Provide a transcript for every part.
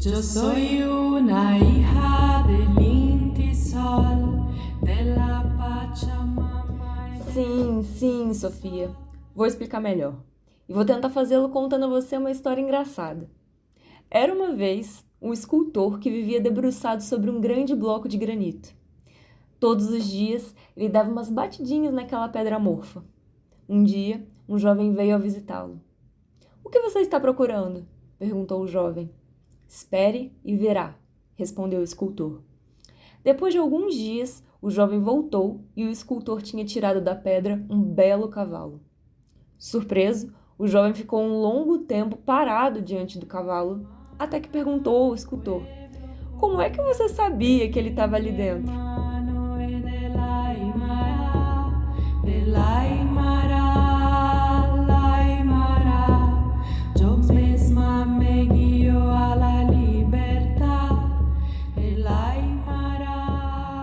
Yo soy una hija del Inti Sol, de la Pachamama. Sim, Sofia. Vou explicar melhor. E vou tentar fazê-lo contando a você uma história engraçada. Era uma vez um escultor que vivia debruçado sobre um grande bloco de granito. Todos os dias ele dava umas batidinhas naquela pedra amorfa. Um dia, um jovem veio a visitá-lo. "O que você está procurando?" perguntou o jovem. "Espere e verá", respondeu o escultor. Depois de alguns dias, o jovem voltou e o escultor tinha tirado da pedra um belo cavalo. Surpreso, o jovem ficou um longo tempo parado diante do cavalo, até que perguntou ao escultor: "Como é que você sabia que ele estava ali dentro?"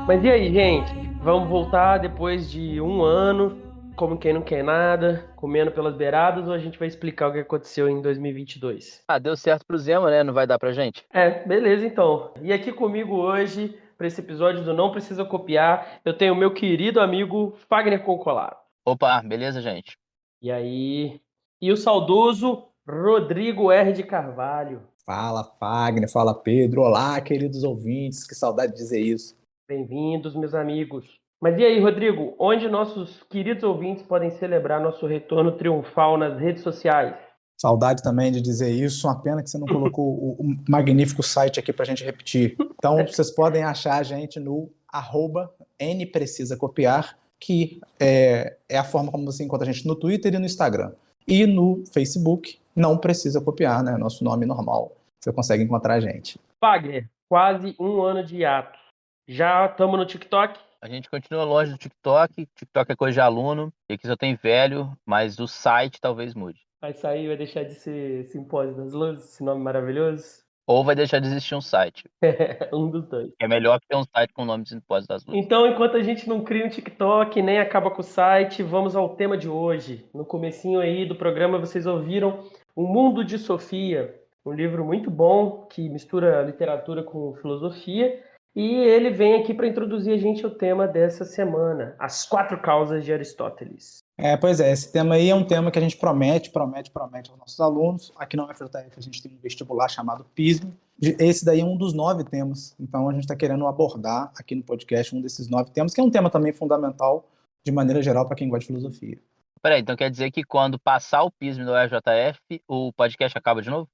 Mas e aí, gente? Vamos voltar depois de um ano, como quem não quer nada, comendo pelas beiradas, ou a gente vai explicar o que aconteceu em 2022? Deu certo pro Zema, né? Não vai dar pra gente? Beleza então. E aqui comigo hoje, para esse episódio do Não Precisa Copiar, eu tenho o meu querido amigo Fagner Concolaro. Opa, beleza, gente? E aí? E o saudoso Rodrigo R. de Carvalho. Fala, Fagner, fala, Pedro. Olá, queridos ouvintes, que saudade de dizer isso. Bem-vindos, meus amigos. Mas e aí, Rodrigo, onde nossos queridos ouvintes podem celebrar nosso retorno triunfal nas redes sociais? Saudade também de dizer isso, uma pena que você não colocou o magnífico site aqui para a gente repetir. Então, vocês podem achar a gente no @nprecisacopiar, que é a forma como você encontra a gente no Twitter e no Instagram. E no Facebook, não precisa copiar, né? Nosso nome normal. Você consegue encontrar a gente. Fagner, quase um ano de hiato. Já estamos no TikTok? A gente continua longe do TikTok. TikTok é coisa de aluno. E aqui só tem velho, mas o site talvez mude. Vai sair, vai deixar de ser Simpósio das Luzes, esse nome maravilhoso? Ou vai deixar de existir um site. Um dos dois. É melhor que ter um site com o nome de Simpósio das Luzes. Então, enquanto a gente não cria um TikTok, nem acaba com o site, vamos ao tema de hoje. No comecinho aí do programa, vocês ouviram O Mundo de Sofia, um livro muito bom que mistura literatura com filosofia. E ele vem aqui para introduzir a gente ao tema dessa semana, as 4 causas de Aristóteles. Pois é, esse tema aí é um tema que a gente promete aos nossos alunos. Aqui na UFJF a gente tem um vestibular chamado PISM. Esse daí é um dos 9 temas, então a gente está querendo abordar aqui no podcast um desses 9 temas, que é um tema também fundamental, de maneira geral, para quem gosta de filosofia. Peraí, então quer dizer que quando passar o PISM do UFJF, o podcast acaba de novo?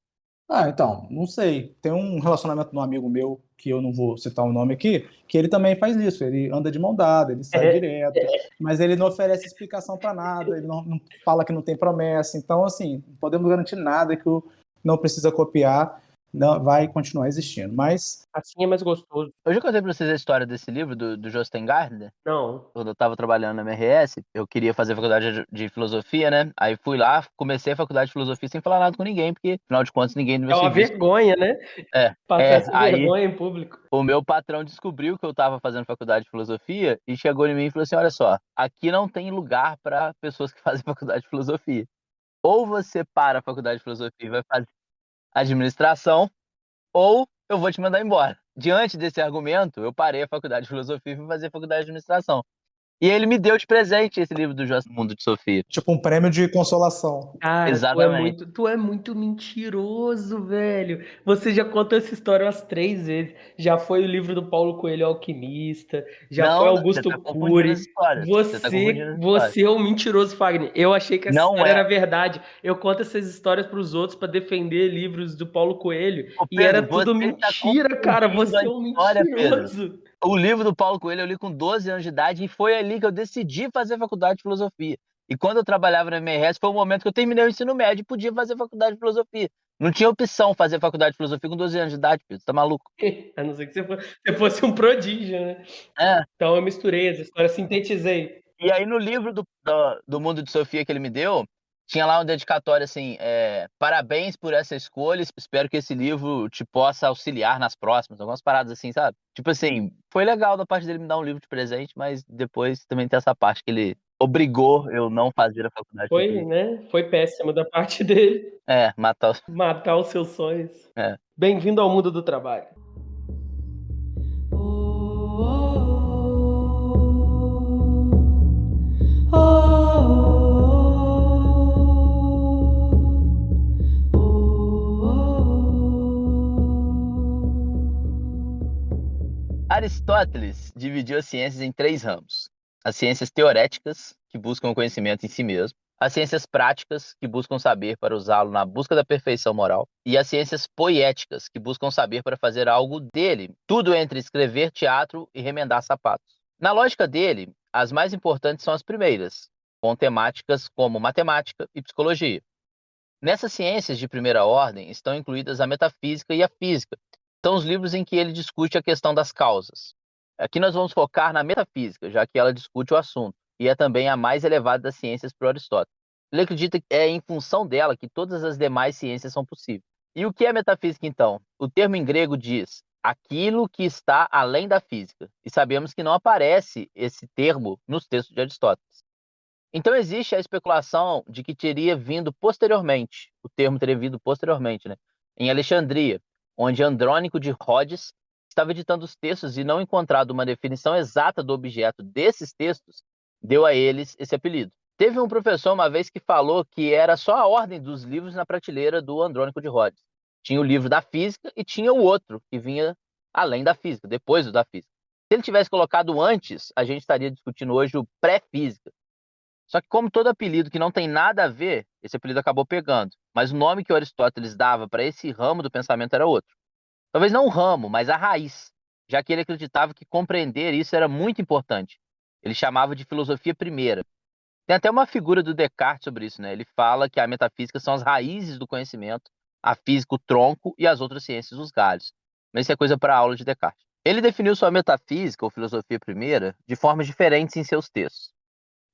Então, não sei. Tem um relacionamento de um amigo meu, que eu não vou citar o nome aqui, que ele também faz isso. Ele anda de mão dada, ele sai direto, mas ele não oferece explicação para nada, ele não fala que não tem promessa. Então, assim, não podemos garantir nada que o Não Precisa Copiar não vai continuar existindo. Mas Assim é mais gostoso. Eu já contei pra vocês a história desse livro, do Jostein Gaarder. Não. Quando eu estava trabalhando na MRS, eu queria fazer faculdade de filosofia, né? Aí fui lá, comecei a faculdade de filosofia sem falar nada com ninguém, porque, afinal de contas, ninguém do meu É uma serviço... vergonha, né? Passar essa Aí vergonha em público. o meu patrão descobriu que eu estava fazendo faculdade de filosofia e chegou em mim e falou assim: olha só, aqui não tem lugar para pessoas que fazem faculdade de filosofia. Ou você para a faculdade de filosofia e vai fazer administração, ou eu vou te mandar embora. Diante desse argumento, eu parei a faculdade de filosofia e fui fazer faculdade de administração. E ele me deu de presente esse livro do Mundo de Sofia. tipo um prêmio de consolação. Cara, Exatamente. tu é muito mentiroso, velho. Você já contou essa história umas 3 vezes. Já foi o livro do Paulo Coelho Alquimista, já foi Não, você Augusto tá confundindo as Cury. histórias. Você tá confundindo as histórias. Você é um mentiroso, Fagner. Eu achei que essa Não história é. era verdade. Eu conto essas histórias pros outros pra defender livros do Paulo Coelho. Ô, E Pedro, era tudo você tá mentira, cara. confundindo Você a é um história, Pedro. mentiroso. O livro do Paulo Coelho eu li com 12 anos de idade e foi ali que eu decidi fazer faculdade de filosofia. E quando eu trabalhava na MRS, foi o momento que eu terminei o ensino médio e podia fazer faculdade de filosofia. Não tinha opção fazer faculdade de filosofia com 12 anos de idade, Pedro. Você tá maluco? A não ser que você fosse um prodígio, né? É. Então eu misturei as histórias, sintetizei. E aí no livro do Mundo de Sofia que ele me deu, tinha lá uma dedicatória assim, parabéns por essa escolha, espero que esse livro te possa auxiliar nas próximas, algumas paradas assim, sabe? Tipo assim, foi legal da parte dele me dar um livro de presente, mas depois também tem essa parte que ele obrigou eu não fazer a faculdade. Foi, né? Foi péssimo da parte dele Matar os... matar os seus sonhos. Bem-vindo ao mundo do trabalho. Aristóteles dividiu as ciências em 3 ramos: as ciências teoréticas, que buscam o conhecimento em si mesmo; as ciências práticas, que buscam saber para usá-lo na busca da perfeição moral; e as ciências poéticas, que buscam saber para fazer algo dele, tudo entre escrever teatro e remendar sapatos. Na lógica dele, as mais importantes são as primeiras, com temáticas como matemática e psicologia. Nessas ciências de primeira ordem estão incluídas a metafísica e a física. São os livros em que ele discute a questão das causas. Aqui nós vamos focar na metafísica, já que ela discute o assunto, e é também a mais elevada das ciências para Aristóteles. Ele acredita que é em função dela que todas as demais ciências são possíveis. E o que é metafísica, então? O termo em grego diz aquilo que está além da física, e sabemos que não aparece esse termo nos textos de Aristóteles. Então existe a especulação de que teria vindo posteriormente, o termo teria vindo posteriormente, em Alexandria, onde Andrônico de Rhodes estava editando os textos e, não encontrado uma definição exata do objeto desses textos, deu a eles esse apelido. Teve um professor uma vez que falou que era só a ordem dos livros na prateleira do Andrônico de Rhodes. Tinha o livro da física e tinha o outro, que vinha além da física, depois do da física. Se ele tivesse colocado antes, a gente estaria discutindo hoje o pré-física. Só que, como todo apelido que não tem nada a ver, esse apelido acabou pegando. Mas o nome que o Aristóteles dava para esse ramo do pensamento era outro. Talvez não o ramo, mas a raiz, já que ele acreditava que compreender isso era muito importante. Ele chamava de filosofia primeira. Tem até uma figura do Descartes sobre isso, Ele fala que a metafísica são as raízes do conhecimento, a física o tronco e as outras ciências os galhos. Mas isso é coisa para a aula de Descartes. Ele definiu sua metafísica, ou filosofia primeira, de formas diferentes em seus textos.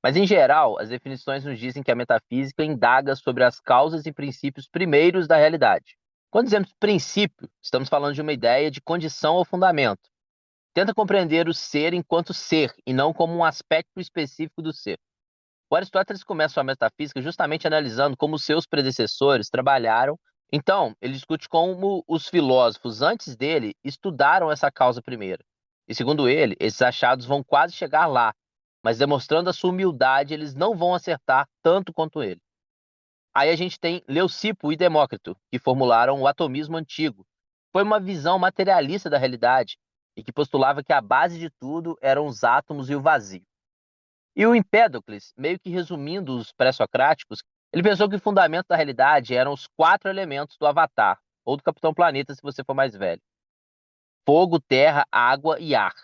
Mas, em geral, as definições nos dizem que a metafísica indaga sobre as causas e princípios primeiros da realidade. Quando dizemos princípio, estamos falando de uma ideia de condição ou fundamento. Tenta compreender o ser enquanto ser, e não como um aspecto específico do ser. O Aristóteles começa sua metafísica justamente analisando como seus predecessores trabalharam. Então, ele discute como os filósofos antes dele estudaram essa causa primeira. E, segundo ele, esses achados vão quase chegar lá, mas demonstrando a sua humildade, eles não vão acertar tanto quanto ele. Aí a gente tem Leucipo e Demócrito, que formularam o atomismo antigo. Foi uma visão materialista da realidade e que postulava que a base de tudo eram os átomos e o vazio. E o Empédocles, meio que resumindo os pré-socráticos, ele pensou que o fundamento da realidade eram os 4 elementos do Avatar, ou do Capitão Planeta, se você for mais velho: fogo, terra, água e ar.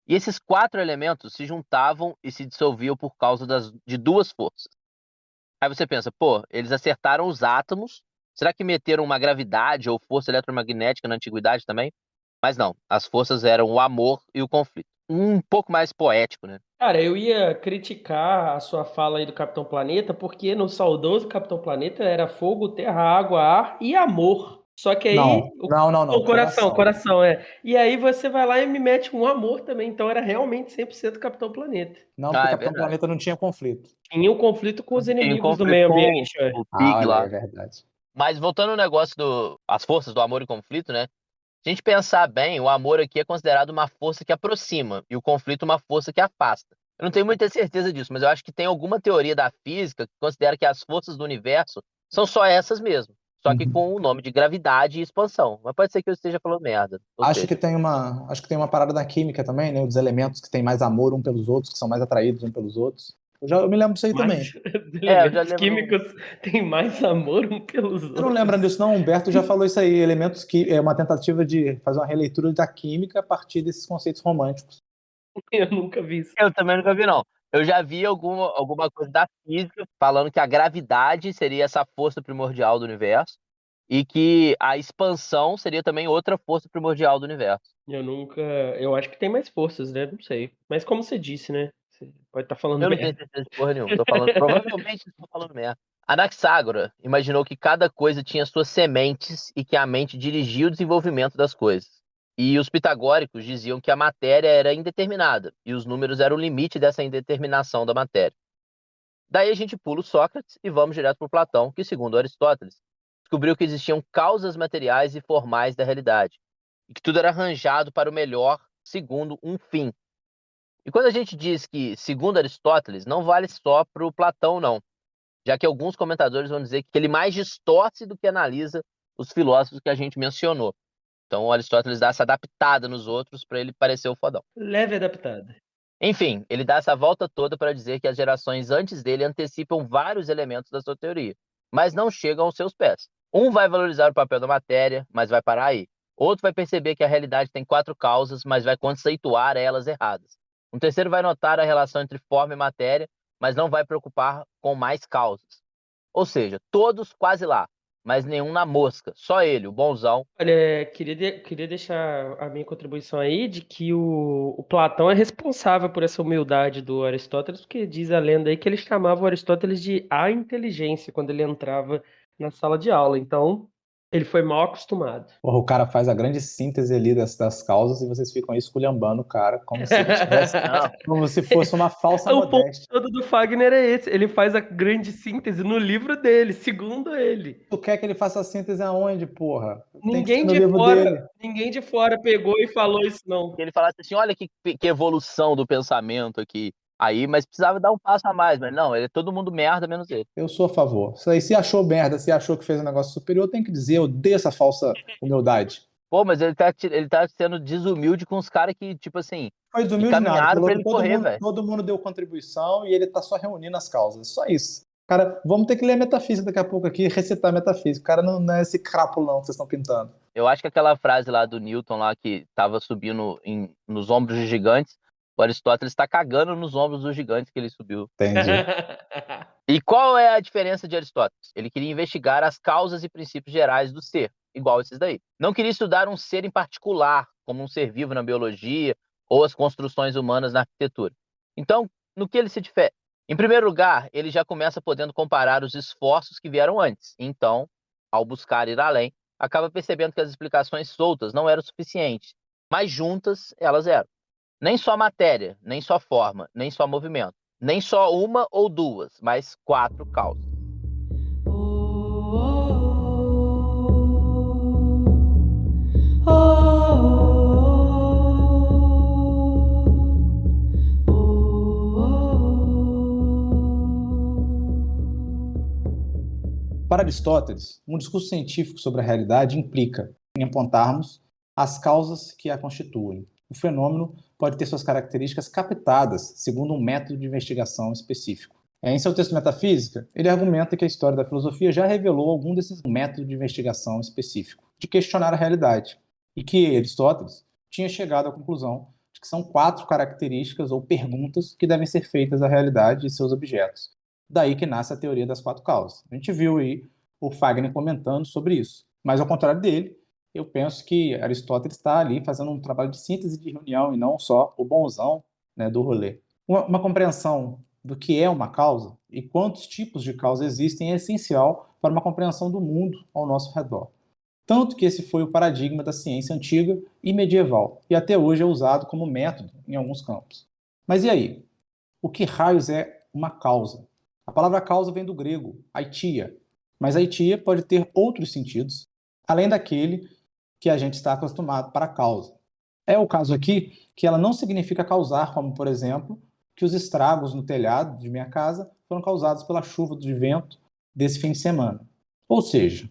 E esses 4 elementos se juntavam e se dissolviam por causa de 2 forças. Aí você pensa, eles acertaram os átomos, será que meteram uma gravidade ou força eletromagnética na antiguidade também? Mas não, as forças eram o amor e o conflito. Um pouco mais poético, Cara, eu ia criticar a sua fala aí do Capitão Planeta, porque no saudoso Capitão Planeta era fogo, terra, água, ar e amor. Só que aí Não. o coração, é. E aí você vai lá e me mete um amor também, então era realmente 100% Capitão Planeta. Não, porque o é Capitão verdade. Planeta não tinha conflito. Tinha um conflito com os Tinha um inimigos do conflito meio com ambiente, o Pig olha, lá. é verdade. Mas voltando ao negócio as forças do amor e conflito, se a gente pensar bem, o amor aqui é considerado uma força que aproxima e o conflito uma força que afasta. Eu não tenho muita certeza disso, mas eu acho que tem alguma teoria da física que considera que as forças do universo são só essas mesmo, só que com o nome de gravidade e expansão. Mas pode ser que eu esteja falando merda. Acho que tem uma parada da química também, Dos elementos que têm mais amor um pelos outros, que são mais atraídos um pelos outros. Eu me lembro disso aí também. Elementos químicos têm mais amor um pelos outros. Você não lembra disso, não? O Humberto já falou isso aí. Elementos que é uma tentativa de fazer uma releitura da química a partir desses conceitos românticos. Eu nunca vi isso. Eu também nunca vi, não. Eu já vi alguma coisa da física falando que a gravidade seria essa força primordial do universo e que a expansão seria também outra força primordial do universo. Eu acho que tem mais forças, Não sei. Mas como você disse, Você pode estar falando Eu não merda. tenho certeza de porra nenhuma. Provavelmente estou falando merda. Anaxágora imaginou que cada coisa tinha suas sementes e que a mente dirigia o desenvolvimento das coisas. E os pitagóricos diziam que a matéria era indeterminada e os números eram o limite dessa indeterminação da matéria. Daí a gente pula o Sócrates e vamos direto para o Platão, que, segundo Aristóteles, descobriu que existiam causas materiais e formais da realidade, e que tudo era arranjado para o melhor, segundo um fim. E quando a gente diz que, segundo Aristóteles, não vale só para o Platão, não, já que alguns comentadores vão dizer que ele mais distorce do que analisa os filósofos que a gente mencionou. Então o Aristóteles dá essa adaptada nos outros para ele parecer o fodão. Leve adaptada. Enfim, ele dá essa volta toda para dizer que as gerações antes dele antecipam vários elementos da sua teoria, mas não chegam aos seus pés. Um vai valorizar o papel da matéria, mas vai parar aí. Outro vai perceber que a realidade tem 4 causas, mas vai conceituar elas erradas. Um terceiro vai notar a relação entre forma e matéria, mas não vai preocupar com mais causas. Ou seja, todos quase lá, mas nenhum na mosca. Só ele, o bonzão. Olha, queria deixar a minha contribuição aí de que o Platão é responsável por essa humildade do Aristóteles, porque diz a lenda aí que ele chamava o Aristóteles de a inteligência quando ele entrava na sala de aula. Então, ele foi mal acostumado. Porra, o cara faz a grande síntese ali das causas e vocês ficam aí esculhambando o cara como se ele tivesse, como se fosse uma falsa O ponto modéstia. todo do Fagner é esse. Ele faz a grande síntese no livro dele, segundo ele. Tu quer que ele faça a síntese aonde, porra? Tem que ser Ninguém no de livro dele. fora, ninguém de fora pegou e falou isso, não. Ele falasse assim, olha que evolução do pensamento aqui. Aí, mas precisava dar um passo a mais, mas não, ele é todo mundo merda, menos ele. Eu sou a favor. Isso aí, se achou merda, se achou que fez um negócio superior, tem que dizer, eu odeio essa falsa humildade. Pô, mas ele tá sendo desumilde com os caras que, tipo assim, Foi desumilde nada, encaminhado falou pra que ele correr, velho. todo mundo deu contribuição e ele tá só reunindo as causas. Só isso. Cara, vamos ter que ler a metafísica daqui a pouco aqui, recitar a metafísica. O cara não é esse crapulão que vocês estão pintando. Eu acho que aquela frase lá do Newton lá que tava subindo nos ombros dos gigantes, o Aristóteles tá cagando nos ombros dos gigantes que ele subiu. Entendi. E qual é a diferença de Aristóteles? Ele queria investigar as causas e princípios gerais do ser, igual esses daí. Não queria estudar um ser em particular, como um ser vivo na biologia ou as construções humanas na arquitetura. Então, no que ele se difere? Em primeiro lugar, ele já começa podendo comparar os esforços que vieram antes. Então, ao buscar ir além, acaba percebendo que as explicações soltas não eram suficientes, mas juntas elas eram. Nem só matéria, nem só forma, nem só movimento. Nem só uma ou duas, mas 4 causas. Para Aristóteles, um discurso científico sobre a realidade implica em apontarmos as causas que a constituem. O fenômeno pode ter suas características captadas segundo um método de investigação específico. Em seu texto Metafísica, ele argumenta que a história da filosofia já revelou algum desses métodos de investigação específico, de questionar a realidade, e que Aristóteles tinha chegado à conclusão de que são 4 características ou perguntas que devem ser feitas à realidade e seus objetos. Daí que nasce a teoria das 4 causas. A gente viu aí o Fagner comentando sobre isso. Mas, ao contrário dele, eu penso que Aristóteles está ali fazendo um trabalho de síntese de reunião e não só o bonzão, né, do rolê. Uma compreensão do que é uma causa e quantos tipos de causa existem é essencial para uma compreensão do mundo ao nosso redor. Tanto que esse foi o paradigma da ciência antiga e medieval, e até hoje é usado como método em alguns campos. Mas e aí? O que raios é uma causa? A palavra causa vem do grego, aitia, mas aitia pode ter outros sentidos, além daquele que a gente está acostumado para a causa. É o caso aqui que ela não significa causar, como, por exemplo, que os estragos no telhado de minha casa foram causados pela chuva de vento desse fim de semana. Ou seja,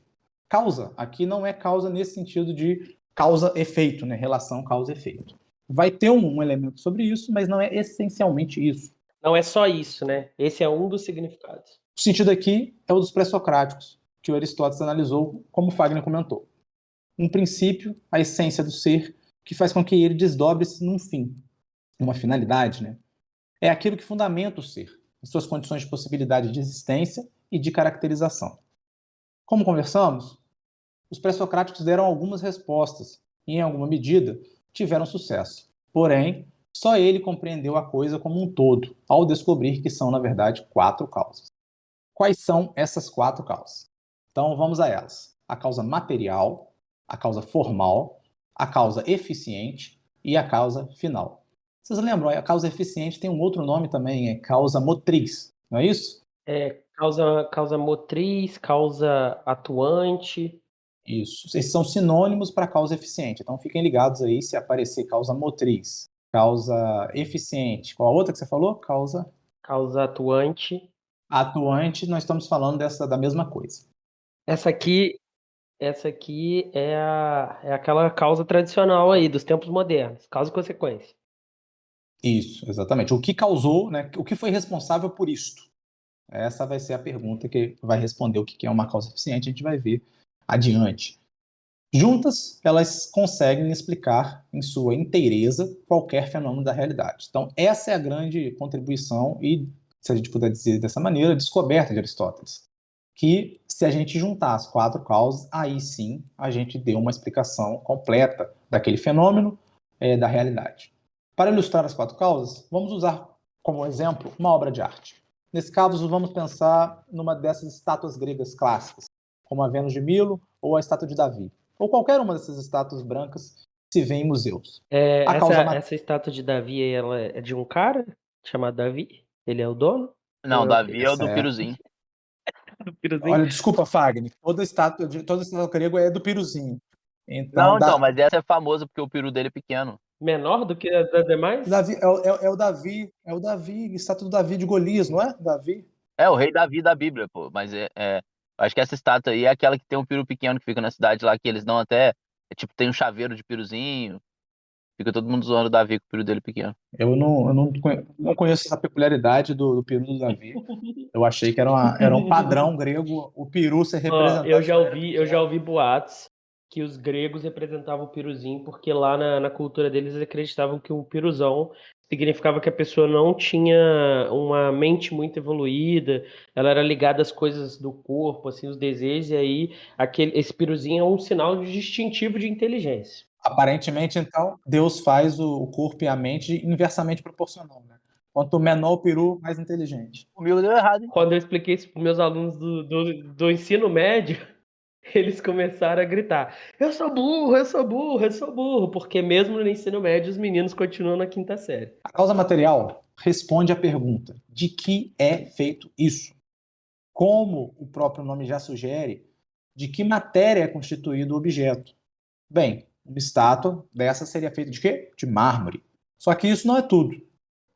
causa aqui não é causa nesse sentido de causa-efeito, né? Relação causa-efeito. Vai ter um elemento sobre isso, mas não é essencialmente isso. Não é só isso, né? Esse é um dos significados. O sentido aqui é o dos pré-socráticos, que o Aristóteles analisou, como Fagner comentou. Um princípio, a essência do ser, que faz com que ele desdobre-se num fim, uma finalidade, né? É aquilo que fundamenta o ser, as suas condições de possibilidade de existência e de caracterização. Como conversamos, os pré-socráticos deram algumas respostas e, em alguma medida, tiveram sucesso. Porém, só ele compreendeu a coisa como um todo, ao descobrir que são, na verdade, 4 causas. Quais são essas 4 causas? Então, vamos a elas. A causa material, a causa formal, a causa eficiente e a causa final. Vocês lembram? A causa eficiente tem um outro nome também, é causa motriz, não é isso? É Causa motriz, causa atuante. Isso. Esses são sinônimos para causa eficiente. Então fiquem ligados aí se aparecer causa motriz, causa eficiente. Qual a outra que você falou? Causa Causa atuante. atuante, nós estamos falando da mesma coisa. Essa aqui é aquela causa tradicional aí, dos tempos modernos. Causa e consequência. Isso, exatamente. O que causou, né? O que foi responsável por isto? Essa vai ser a pergunta que vai responder o que é uma causa eficiente, a gente vai ver adiante. Juntas, elas conseguem explicar em sua inteireza qualquer fenômeno da realidade. Então, essa é a grande contribuição e, se a gente puder dizer dessa maneira, a descoberta de Aristóteles. Que, se a gente juntar as 4 causas, aí sim a gente deu uma explicação completa daquele fenômeno da realidade. Para ilustrar as 4 causas, vamos usar como exemplo uma obra de arte. Nesse caso, vamos pensar numa dessas estátuas gregas clássicas, como a Vênus de Milo ou a estátua de Davi, ou qualquer uma dessas estátuas brancas que se vê em museus. Essa estátua de Davi, ela é de um cara chamado Davi? Ele é o dono? Não, Davi é o do Certo. Piruzinho. Do Piruzinho? Olha, desculpa, Fagner, toda estátua grega é do Piruzinho. Então, Não, mas essa é famosa porque o peru dele é pequeno. Menor do que as das demais? Davi, é o Davi, estátua do Davi de Golias, não é? Davi. É o rei Davi da Bíblia, pô. Mas acho que essa estátua aí é aquela que tem um peru pequeno que fica na cidade lá, que eles dão até. Tipo, tem um chaveiro de piruzinho. Fica todo mundo zoando o Davi com o peru dele pequeno. Eu não conheço essa peculiaridade do peru do Davi. Eu achei que era um padrão grego o peru ser representado. Eu já ouvi boatos que os gregos representavam o piruzinho, porque lá na cultura deles eles acreditavam que o piruzão significava que a pessoa não tinha uma mente muito evoluída, ela era ligada às coisas do corpo, assim, os desejos, e aí esse piruzinho é um sinal distintivo de inteligência. Aparentemente, então, Deus faz o corpo e a mente inversamente proporcional, né? Quanto menor o peru, mais inteligente. Comigo deu errado, hein? Quando eu expliquei isso para meus alunos do ensino médio, eles começaram a gritar: eu sou burro, eu sou burro, eu sou burro, porque mesmo no ensino médio os meninos continuam na 5ª série. A causa material responde à pergunta: de que é feito isso? Como o próprio nome já sugere, de que matéria é constituído o objeto? Bem, uma estátua dessa seria feita de quê? De mármore. Só que isso não é tudo.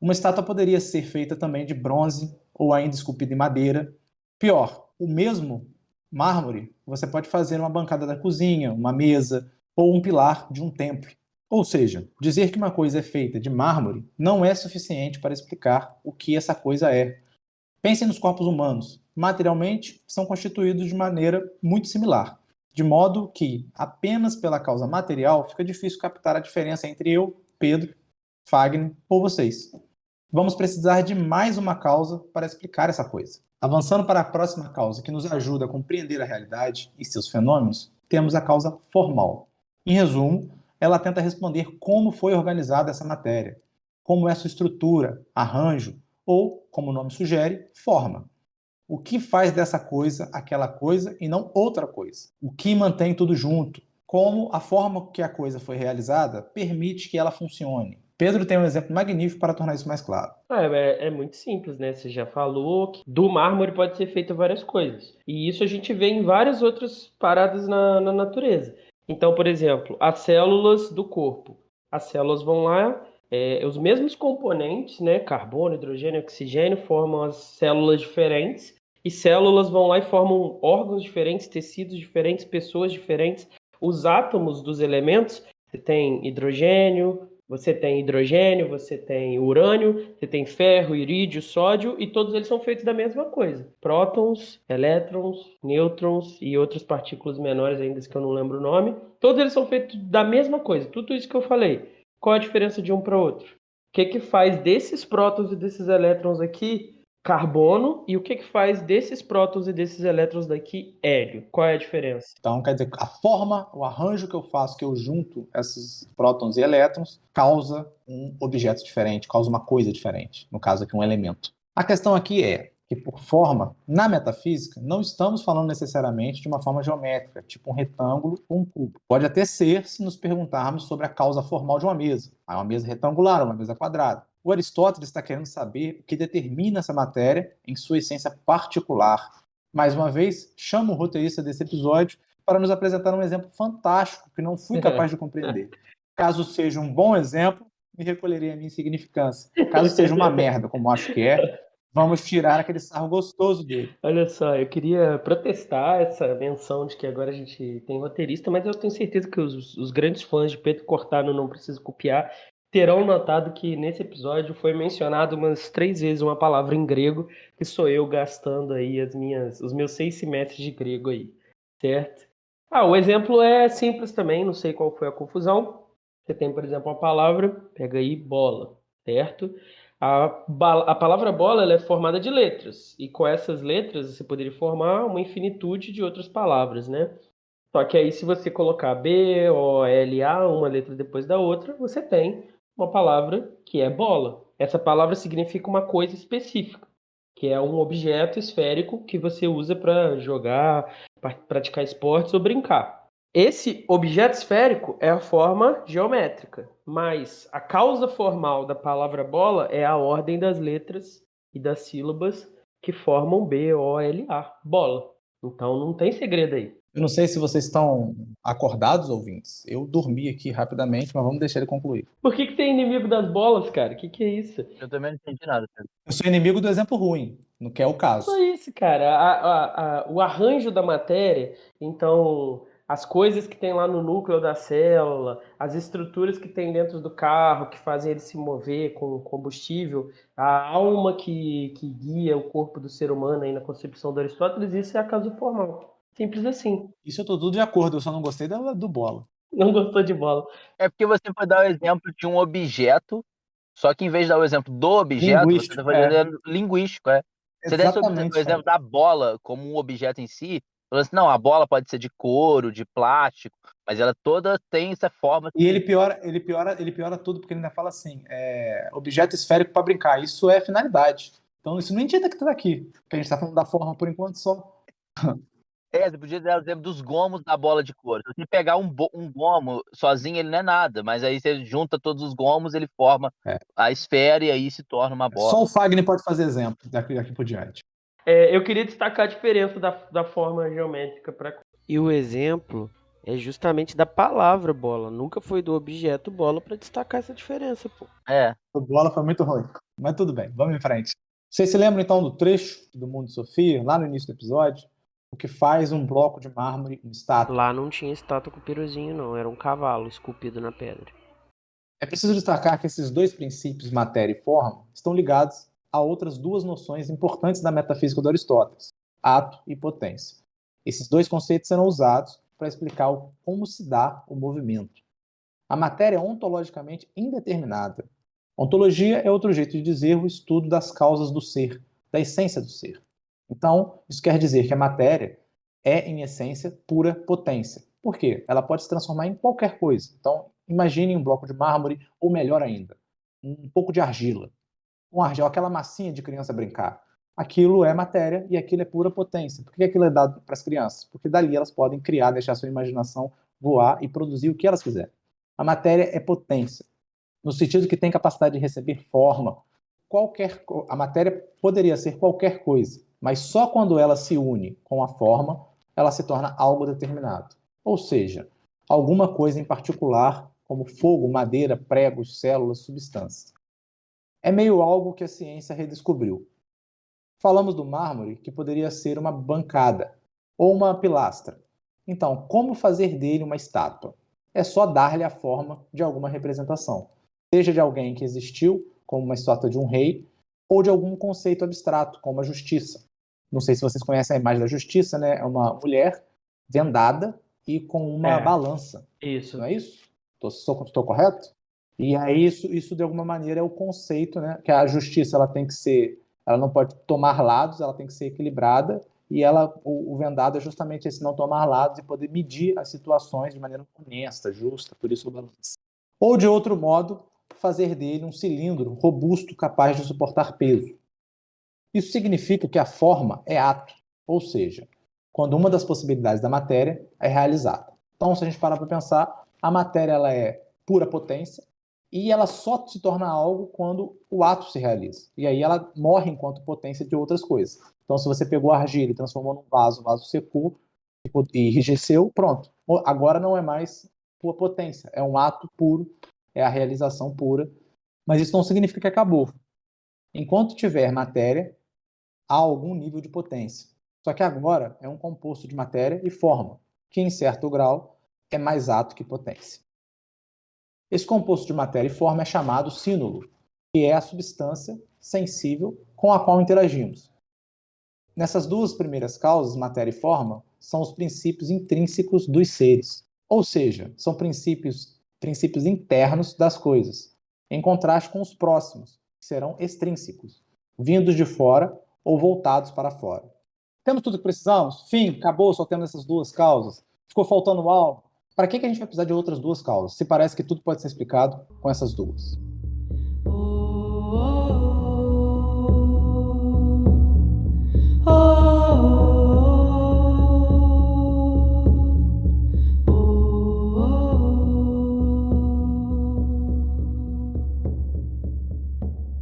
Uma estátua poderia ser feita também de bronze ou ainda esculpida em madeira. Pior, o mesmo mármore você pode fazer uma bancada da cozinha, uma mesa ou um pilar de um templo. Ou seja, dizer que uma coisa é feita de mármore não é suficiente para explicar o que essa coisa é. Pensem nos corpos humanos. Materialmente, são constituídos de maneira muito similar, de modo que, apenas pela causa material, fica difícil captar a diferença entre eu, Pedro, Fagner ou vocês. Vamos precisar de mais uma causa para explicar essa coisa. Avançando para a próxima causa, que nos ajuda a compreender a realidade e seus fenômenos, temos a causa formal. Em resumo, ela tenta responder como foi organizada essa matéria, como é sua estrutura, arranjo, ou, como o nome sugere, forma. O que faz dessa coisa aquela coisa e não outra coisa? O que mantém tudo junto? Como a forma que a coisa foi realizada permite que ela funcione? Pedro tem um exemplo magnífico para tornar isso mais claro. É muito simples, né? Você já falou que do mármore pode ser feito várias coisas. E isso a gente vê em várias outras paradas na natureza. Então, por exemplo, as células do corpo. As células vão lá, os mesmos componentes, né? Carbono, hidrogênio, oxigênio, formam as células diferentes. E células vão lá e formam órgãos diferentes, tecidos diferentes, pessoas diferentes. Os átomos dos elementos, você tem hidrogênio, você tem urânio, você tem ferro, irídio, sódio, e todos eles são feitos da mesma coisa. Prótons, elétrons, nêutrons e outras partículas menores ainda que eu não lembro o nome. Todos eles são feitos da mesma coisa, tudo isso que eu falei. Qual a diferença de um para o outro? O que faz desses prótons e desses elétrons aqui carbono, e o que faz desses prótons e desses elétrons daqui hélio? Qual é a diferença? Então, quer dizer, a forma, o arranjo que eu faço, que eu junto esses prótons e elétrons, causa um objeto diferente, causa uma coisa diferente. No caso aqui, um elemento. A questão aqui é que, por forma, na metafísica, não estamos falando necessariamente de uma forma geométrica, tipo um retângulo ou um cubo. Pode até ser se nos perguntarmos sobre a causa formal de uma mesa. Uma mesa retangular, uma mesa quadrada. O Aristóteles está querendo saber o que determina essa matéria em sua essência particular. Mais uma vez, chamo o roteirista desse episódio para nos apresentar um exemplo fantástico que não fui capaz de compreender. Caso seja um bom exemplo, me recolherei a minha insignificância. Caso seja uma merda, como acho que é, vamos tirar aquele sarro gostoso dele. Olha só, eu queria protestar essa menção de que agora a gente tem roteirista, mas eu tenho certeza que os grandes fãs de Pedro Cortado Não Preciso Copiar terão notado que nesse episódio foi mencionado umas 3 vezes uma palavra em grego, que sou eu gastando aí os meus 6 semestres de grego aí, certo? O exemplo é simples também, não sei qual foi a confusão. Você tem, por exemplo, uma palavra, pega aí bola, certo? A palavra bola ela é formada de letras, e com essas letras você poderia formar uma infinitude de outras palavras, né? Só que aí se você colocar B, O, L, A, uma letra depois da outra, você tem uma palavra que é bola. Essa palavra significa uma coisa específica, que é um objeto esférico que você usa para jogar, para praticar esportes ou brincar. Esse objeto esférico é a forma geométrica, mas a causa formal da palavra bola é a ordem das letras e das sílabas que formam B, O, L, A, bola. Então não tem segredo aí. Eu não sei se vocês estão acordados, ouvintes. Eu dormi aqui rapidamente, mas vamos deixar ele concluir. Por que você é inimigo das bolas, cara? Que é isso? Eu também não entendi nada, Pedro. Eu sou inimigo do exemplo ruim, no que é o caso. Só isso, cara. O arranjo da matéria, então, as coisas que tem lá no núcleo da célula, as estruturas que tem dentro do carro, que fazem ele se mover com combustível, a alma que guia o corpo do ser humano aí na concepção do Aristóteles, isso é a causa formal. Simples assim. Isso eu tô tudo de acordo, eu só não gostei do bola. Não gostou de bola. É porque você foi dar o exemplo de um objeto, só que em vez de dar o exemplo do objeto, Linguístico, você está fazendo linguístico, é. Você desse o Exatamente, exemplo da bola como um objeto em si, falando assim, não, a bola pode ser de couro, de plástico, mas ela toda tem essa forma. E ele piora tudo, porque ele ainda fala assim, objeto esférico para brincar. Isso é finalidade. Então isso não indica que tá aqui, porque a gente está falando da forma por enquanto só. Você podia dar o exemplo dos gomos da bola de couro. Se você pegar um gomo sozinho, ele não é nada, mas aí você junta todos os gomos, ele forma a esfera e aí se torna uma bola. Só o Fagner pode fazer exemplo daqui por diante. Eu queria destacar a diferença da forma geométrica para. E o exemplo é justamente da palavra bola, nunca foi do objeto bola para destacar essa diferença, pô. O bola foi muito ruim, mas tudo bem, vamos em frente. Vocês se lembram então do trecho do Mundo de Sofia, lá no início do episódio? O que faz um bloco de mármore, uma estátua? Lá não tinha estátua com piruzinho, não. Era um cavalo esculpido na pedra. É preciso destacar que esses dois princípios, matéria e forma, estão ligados a outras duas noções importantes da metafísica do Aristóteles, ato e potência. Esses dois conceitos serão usados para explicar como se dá o movimento. A matéria é ontologicamente indeterminada. Ontologia é outro jeito de dizer o estudo das causas do ser, da essência do ser. Então, isso quer dizer que a matéria é, em essência, pura potência. Por quê? Ela pode se transformar em qualquer coisa. Então, imagine um bloco de mármore, ou melhor ainda, um pouco de argila. Aquela massinha de criança brincar. Aquilo é matéria e aquilo é pura potência. Por que aquilo é dado para as crianças? Porque dali elas podem criar, deixar sua imaginação voar e produzir o que elas quiserem. A matéria é potência, no sentido que tem capacidade de receber forma. A matéria poderia ser qualquer coisa, mas só quando ela se une com a forma, ela se torna algo determinado. Ou seja, alguma coisa em particular, como fogo, madeira, pregos, células, substâncias. É meio algo que a ciência redescobriu. Falamos do mármore, que poderia ser uma bancada ou uma pilastra. Então, como fazer dele uma estátua? É só dar-lhe a forma de alguma representação, seja de alguém que existiu, como uma estátua de um rei, ou de algum conceito abstrato, como a justiça. Não sei se vocês conhecem a imagem da justiça, né? É uma mulher vendada e com uma balança. Isso. Não é isso? Estou correto? E aí isso de alguma maneira é o conceito, né? Que a justiça ela não pode tomar lados, ela tem que ser equilibrada, e o vendado é justamente esse não tomar lados e poder medir as situações de maneira honesta, justa, por isso o balanço. Ou de outro modo, fazer dele um cilindro robusto capaz de suportar peso. Isso significa que a forma é ato, ou seja, quando uma das possibilidades da matéria é realizada. Então, se a gente parar para pensar, a matéria ela é pura potência, e ela só se torna algo quando o ato se realiza. E aí ela morre enquanto potência de outras coisas. Então, se você pegou a argila e transformou num vaso, o vaso secou e enrijeceu, pronto. Agora não é mais tua potência, é um ato puro, é a realização pura. Mas isso não significa que acabou. Enquanto tiver matéria, há algum nível de potência. Só que agora é um composto de matéria e forma, que em certo grau é mais ato que potência. Esse composto de matéria e forma é chamado sínulo, que é a substância sensível com a qual interagimos. Nessas duas primeiras causas, matéria e forma, são os princípios intrínsecos dos seres, ou seja, são princípios internos das coisas, em contraste com os próximos, que serão extrínsecos, vindos de fora ou voltados para fora. Temos tudo que precisamos? Fim, acabou, só temos essas duas causas. Ficou faltando algo? Para que a gente vai precisar de outras duas causas, se parece que tudo pode ser explicado com essas duas?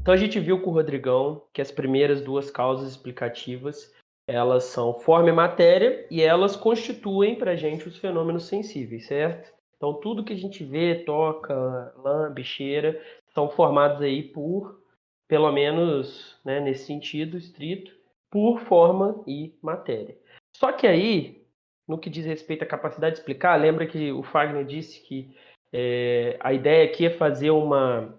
Então a gente viu com o Rodrigão que as primeiras duas causas explicativas, elas são forma e matéria e elas constituem para a gente os fenômenos sensíveis, certo? Então tudo que a gente vê, toca, lambe, cheira, são formados aí por, pelo menos, né, nesse sentido estrito, por forma e matéria. Só que aí, no que diz respeito à capacidade de explicar, lembra que o Fagner disse que a ideia aqui é fazer uma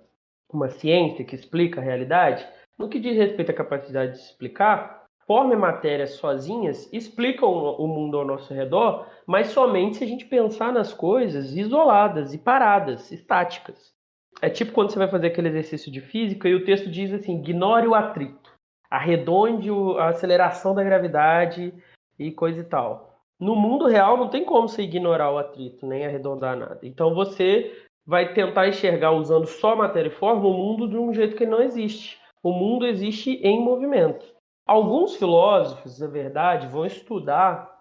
ciência que explica a realidade? No que diz respeito à capacidade de explicar, forma e matéria sozinhas explicam o mundo ao nosso redor, mas somente se a gente pensar nas coisas isoladas e paradas, estáticas. É tipo quando você vai fazer aquele exercício de física e o texto diz assim, ignore o atrito, arredonde a aceleração da gravidade e coisa e tal. No mundo real não tem como você ignorar o atrito, nem arredondar nada. Então você vai tentar enxergar usando só matéria e forma o mundo de um jeito que ele não existe. O mundo existe em movimento. Alguns filósofos, na verdade, vão estudar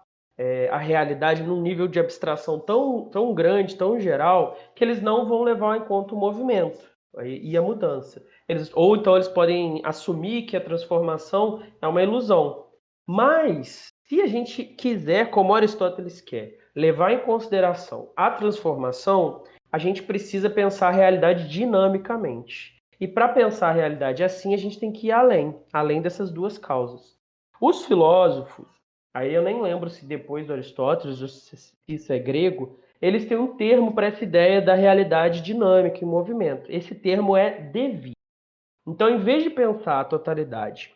a realidade num nível de abstração tão grande, tão geral, que eles não vão levar em conta o movimento e a mudança. Ou então eles podem assumir que a transformação é uma ilusão. Mas, se a gente quiser, como Aristóteles quer, levar em consideração a transformação, a gente precisa pensar a realidade dinamicamente. E para pensar a realidade assim, a gente tem que ir além dessas duas causas. Os filósofos, aí eu nem lembro se depois do Aristóteles ou se isso é grego, eles têm um termo para essa ideia da realidade dinâmica em movimento. Esse termo é devir. Então, em vez de pensar a totalidade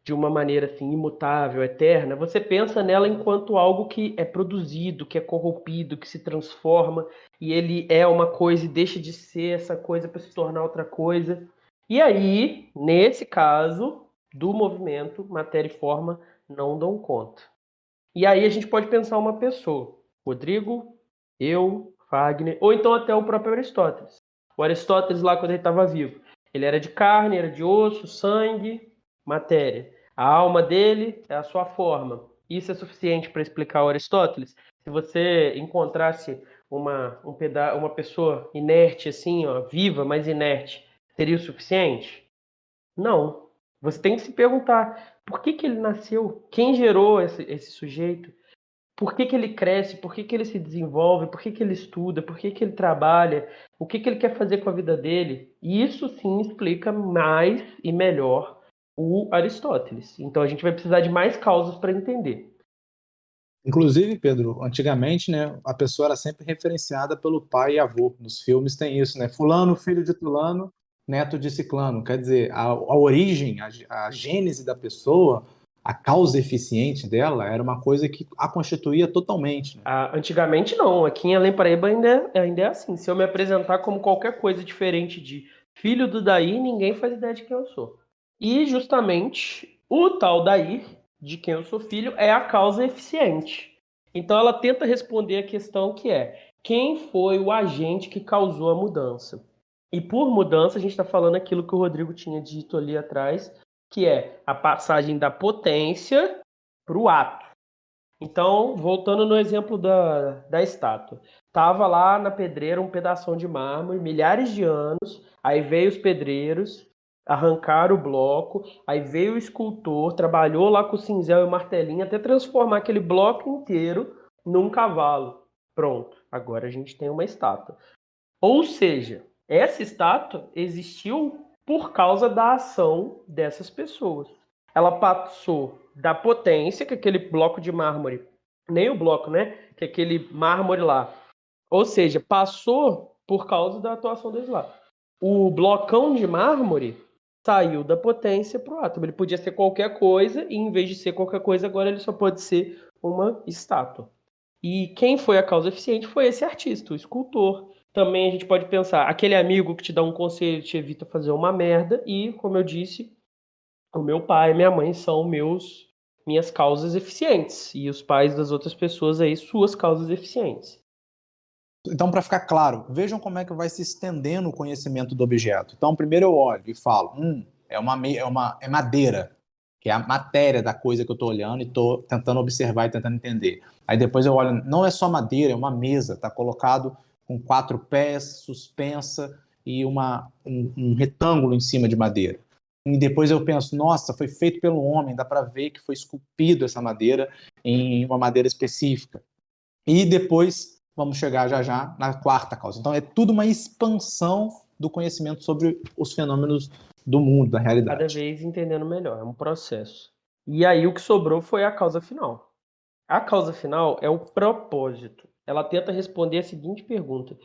de uma maneira assim imutável, eterna, você pensa nela enquanto algo que é produzido, que é corrompido, que se transforma, e ele é uma coisa e deixa de ser essa coisa para se tornar outra coisa. E aí, nesse caso do movimento, matéria e forma não dão conta. E aí a gente pode pensar uma pessoa, Rodrigo, eu, Fagner, ou então até o próprio Aristóteles. O Aristóteles lá quando ele estava vivo, ele era de carne, era de osso, sangue, matéria. A alma dele é a sua forma. Isso é suficiente para explicar o Aristóteles? Se você encontrasse uma pessoa inerte assim, ó, viva, mas inerte, seria o suficiente? Não. Você tem que se perguntar por que ele nasceu? Quem gerou esse sujeito? Por que ele cresce? Por que ele se desenvolve? Por que ele estuda? Por que ele trabalha? O que ele quer fazer com a vida dele? E isso sim explica mais e melhor o Aristóteles. Então a gente vai precisar de mais causas para entender. Inclusive, Pedro, antigamente, né, a pessoa era sempre referenciada pelo pai e avô. Nos filmes tem isso, né? Fulano, filho de Tulano, neto de Ciclano. Quer dizer, a origem, a gênese da pessoa, a causa eficiente dela era uma coisa que a constituía totalmente, né? Antigamente não. Aqui em Além Paraíba ainda é assim. Se eu me apresentar como qualquer coisa diferente de filho do Daí, ninguém faz ideia de quem eu sou. E justamente o tal Daí, de quem eu sou filho, é a causa eficiente. Então ela tenta responder a questão que é: quem foi o agente que causou a mudança? E por mudança a gente está falando aquilo que o Rodrigo tinha dito ali atrás, que é a passagem da potência para o ato. Então, voltando no exemplo da estátua. Tava lá na pedreira um pedação de mármore, milhares de anos, aí veio os pedreiros, arrancaram o bloco, aí veio o escultor, trabalhou lá com o cinzel e o martelinho até transformar aquele bloco inteiro num cavalo. Pronto, agora a gente tem uma estátua. Ou seja, essa estátua existiu por causa da ação dessas pessoas. Ela passou da potência que aquele bloco de mármore, nem o bloco, né? Que aquele mármore lá. Ou seja, passou por causa da atuação deles lá. O blocão de mármore saiu da potência para o átomo. Ele podia ser qualquer coisa e, em vez de ser qualquer coisa, agora ele só pode ser uma estátua. E quem foi a causa eficiente foi esse artista, o escultor. Também a gente pode pensar, aquele amigo que te dá um conselho, te evita fazer uma merda, e, como eu disse, o meu pai e minha mãe são minhas causas eficientes, e os pais das outras pessoas aí, suas causas eficientes. Então, para ficar claro, vejam como é que vai se estendendo o conhecimento do objeto. Então, primeiro eu olho e falo, é madeira, que é a matéria da coisa que eu estou olhando e estou tentando observar e tentando entender. Aí depois eu olho, não é só madeira, é uma mesa, está colocado com 4 pés, suspensa e um retângulo em cima de madeira. E depois eu penso, nossa, foi feito pelo homem, dá para ver que foi esculpido essa madeira em uma madeira específica. E depois vamos chegar já na quarta causa. Então é tudo uma expansão do conhecimento sobre os fenômenos do mundo, da realidade. Cada vez entendendo melhor, é um processo. E aí o que sobrou foi a causa final. A causa final é o propósito. Ela tenta responder a seguinte pergunta: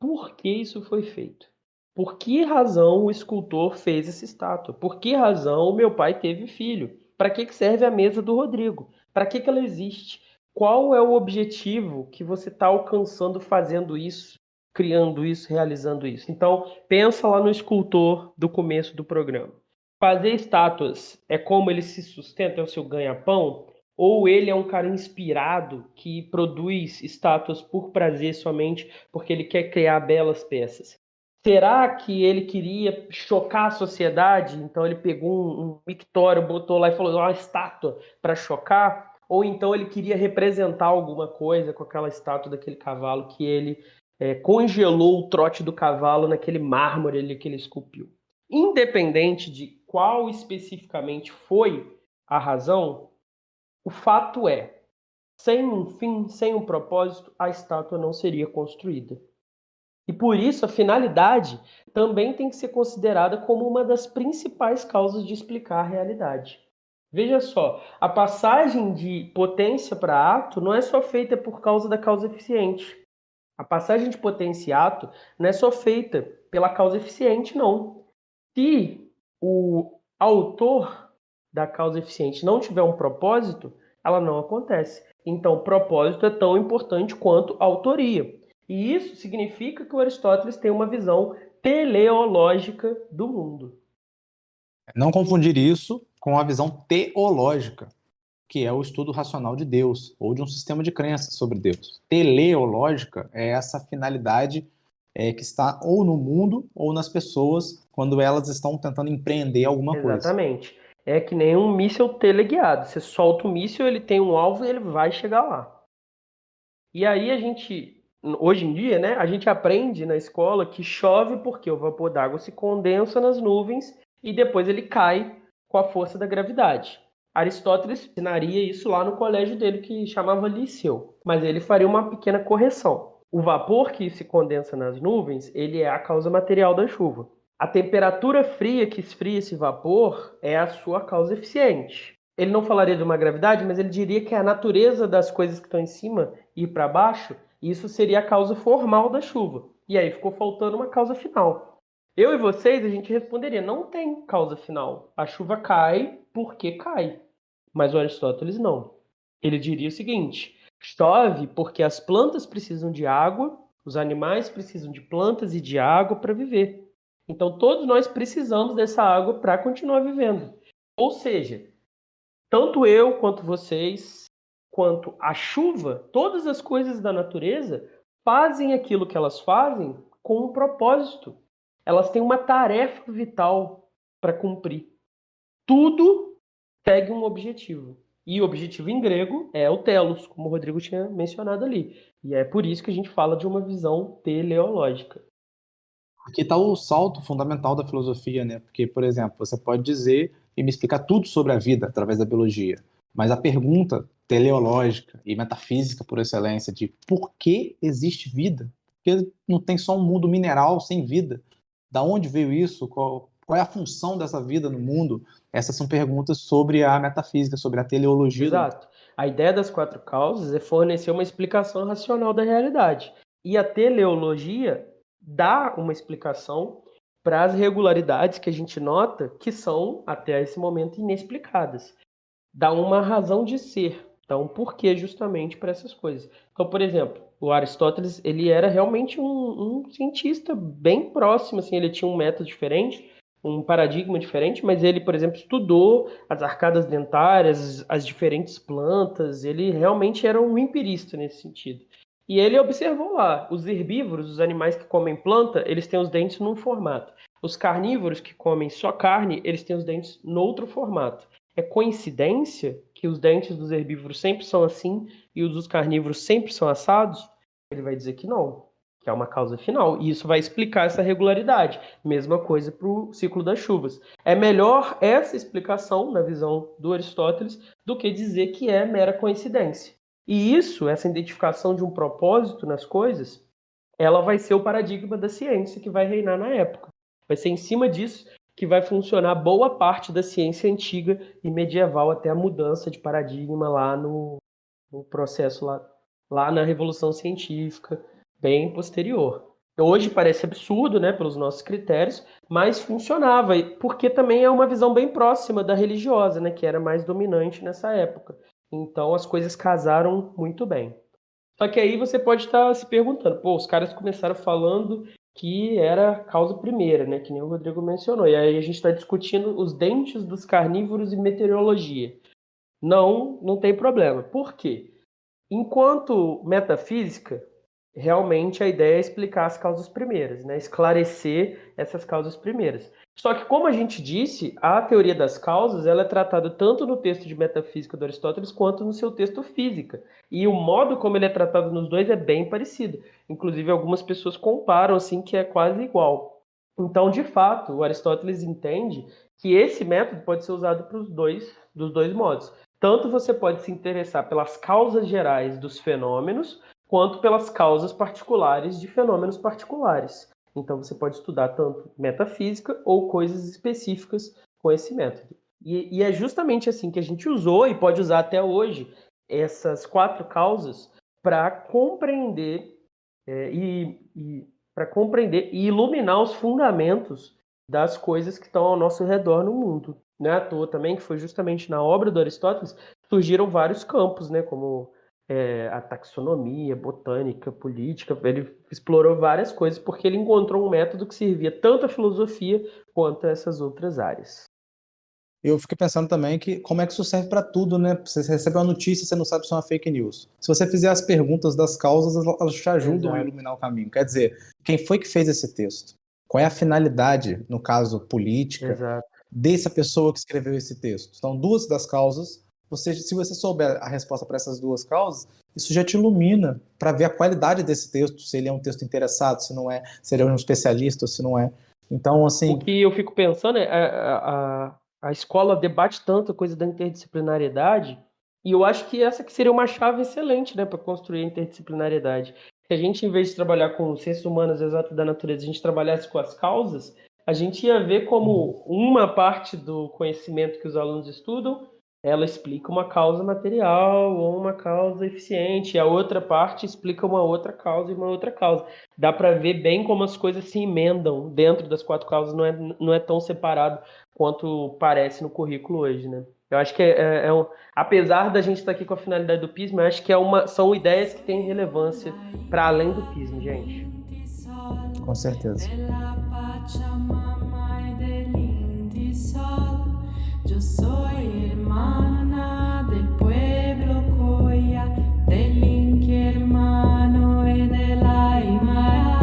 por que isso foi feito? Por que razão o escultor fez essa estátua? Por que razão o meu pai teve filho? Para que serve a mesa do Rodrigo? Para que ela existe? Qual é o objetivo que você está alcançando fazendo isso, criando isso, realizando isso? Então, pensa lá no escultor do começo do programa. Fazer estátuas é como ele se sustenta, é o seu ganha-pão? Ou ele é um cara inspirado que produz estátuas por prazer somente porque ele quer criar belas peças? Será que ele queria chocar a sociedade? Então ele pegou um mictório, botou lá e falou uma estátua para chocar? Ou então ele queria representar alguma coisa com aquela estátua daquele cavalo que ele congelou o trote do cavalo naquele mármore ali que ele esculpiu? Independente de qual especificamente foi a razão, o fato é, sem um fim, sem um propósito, a estátua não seria construída. E por isso a finalidade também tem que ser considerada como uma das principais causas de explicar a realidade. Veja só, a passagem de potência para ato não é só feita por causa da causa eficiente. A passagem de potência e ato não é só feita pela causa eficiente, não. Se o autor da causa eficiente não tiver um propósito, ela não acontece. Então, o propósito é tão importante quanto a autoria. E isso significa que o Aristóteles tem uma visão teleológica do mundo. Não confundir isso com a visão teológica, que é o estudo racional de Deus, ou de um sistema de crenças sobre Deus. Teleológica é essa finalidade que está ou no mundo ou nas pessoas quando elas estão tentando empreender alguma coisa. Exatamente. É que nem um míssil teleguiado. Você solta o míssil, ele tem um alvo e ele vai chegar lá. E aí hoje em dia, né, a gente aprende na escola que chove porque o vapor d'água se condensa nas nuvens e depois ele cai com a força da gravidade. Aristóteles ensinaria isso lá no colégio dele, que chamava Liceu, mas ele faria uma pequena correção. O vapor que se condensa nas nuvens, ele é a causa material da chuva. A temperatura fria que esfria esse vapor é a sua causa eficiente. Ele não falaria de uma gravidade, mas ele diria que é a natureza das coisas que estão em cima ir para baixo, e isso seria a causa formal da chuva. E aí ficou faltando uma causa final. Eu e vocês, a gente responderia, não tem causa final. A chuva cai porque cai. Mas o Aristóteles não. Ele diria o seguinte: chove porque as plantas precisam de água, os animais precisam de plantas e de água para viver. Então todos nós precisamos dessa água para continuar vivendo. Ou seja, tanto eu quanto vocês, quanto a chuva, todas as coisas da natureza fazem aquilo que elas fazem com um propósito. Elas têm uma tarefa vital para cumprir. Tudo segue um objetivo. E o objetivo em grego é o telos, como o Rodrigo tinha mencionado ali. E é por isso que a gente fala de uma visão teleológica. Aqui está o salto fundamental da filosofia, né? Porque, por exemplo, você pode dizer e me explicar tudo sobre a vida através da biologia, mas a pergunta teleológica e metafísica por excelência de por que existe vida? Porque não tem só um mundo mineral sem vida. Da onde veio isso? Qual é a função dessa vida no mundo? Essas são perguntas sobre a metafísica, sobre a teleologia. Exato. A ideia das 4 causas é fornecer uma explicação racional da realidade. E a teleologia dá uma explicação para as regularidades que a gente nota que são, até esse momento, inexplicadas. Dá uma razão de ser, dá um porquê justamente para essas coisas. Então, por exemplo, o Aristóteles ele era realmente um cientista bem próximo, assim, ele tinha um método diferente, um paradigma diferente, mas ele, por exemplo, estudou as arcadas dentárias, as diferentes plantas, ele realmente era um empirista nesse sentido. E ele observou lá, os herbívoros, os animais que comem planta, eles têm os dentes num formato. Os carnívoros que comem só carne, eles têm os dentes noutro formato. É coincidência que os dentes dos herbívoros sempre são assim e os dos carnívoros sempre são assados? Ele vai dizer que não, que é uma causa final. E isso vai explicar essa regularidade. Mesma coisa para o ciclo das chuvas. É melhor essa explicação, na visão do Aristóteles, do que dizer que é mera coincidência. E isso, essa identificação de um propósito nas coisas, ela vai ser o paradigma da ciência que vai reinar na época. Vai ser em cima disso que vai funcionar boa parte da ciência antiga e medieval até a mudança de paradigma lá no processo, lá na Revolução Científica, bem posterior. Hoje parece absurdo, né, pelos nossos critérios, mas funcionava, porque também é uma visão bem próxima da religiosa, né, que era mais dominante nessa época. Então as coisas casaram muito bem. Só que aí você pode estar se perguntando, os caras começaram falando que era a causa primeira, né, que nem o Rodrigo mencionou. E aí a gente está discutindo os dentes dos carnívoros e meteorologia. Não tem problema. Por quê? Enquanto metafísica, realmente a ideia é explicar as causas primeiras, né? Esclarecer essas causas primeiras. Só que, como a gente disse, a teoria das causas ela é tratada tanto no texto de metafísica do Aristóteles quanto no seu texto física. E o modo como ele é tratado nos dois é bem parecido. Inclusive, algumas pessoas comparam assim que é quase igual. Então, de fato, o Aristóteles entende que esse método pode ser usado para dos dois modos. Tanto você pode se interessar pelas causas gerais dos fenômenos, quanto pelas causas particulares de fenômenos particulares. Então, você pode estudar tanto metafísica ou coisas específicas com esse método. E é justamente assim que a gente usou e pode usar até hoje essas 4 causas para compreender para compreender e iluminar os fundamentos das coisas que estão ao nosso redor no mundo. Não é à toa também que foi justamente na obra do Aristóteles surgiram vários campos, né, como a taxonomia, botânica, política. Ele explorou várias coisas porque ele encontrou um método que servia tanto à filosofia quanto a essas outras áreas. Eu fiquei pensando também que como é que isso serve para tudo, né? Você recebe uma notícia e você não sabe se é uma fake news. Se você fizer as perguntas das causas, elas te ajudam a iluminar o caminho. Quer dizer, quem foi que fez esse texto? Qual é a finalidade, no caso política, dessa pessoa que escreveu esse texto? Então, 2 das causas, se você souber a resposta para essas 2 causas, isso já te ilumina para ver a qualidade desse texto, se ele é um texto interessado, se não é, se ele é um especialista, se não é. Então, assim... O que eu fico pensando é a escola debate tanto a coisa da interdisciplinariedade, e eu acho que essa que seria uma chave excelente, né, para construir a interdisciplinariedade. Se a gente, em vez de trabalhar com ciências humanas exatas da natureza, a gente trabalhasse com as causas, a gente ia ver como uma parte do conhecimento que os alunos estudam, ela explica uma causa material ou uma causa eficiente, e a outra parte explica uma outra causa e uma outra causa. Dá para ver bem como as coisas se emendam dentro das 4 causas, não é tão separado quanto parece no currículo hoje, né? Eu acho que apesar da gente estar aqui com a finalidade do pismo, eu acho que são ideias que têm relevância para além do pismo, gente. Com certeza. Yo soy hermana del pueblo Coya, del Inca hermano y del Aymara,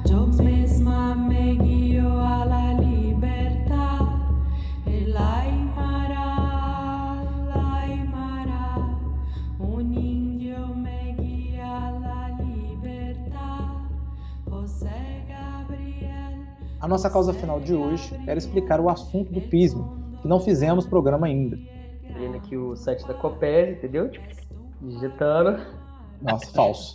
Yo mesma me guío a la libertad. A nossa causa final de hoje era explicar o assunto do pismo, que não fizemos programa ainda. Abrindo aqui o site da Copel, entendeu? Digitando. Nossa, falso.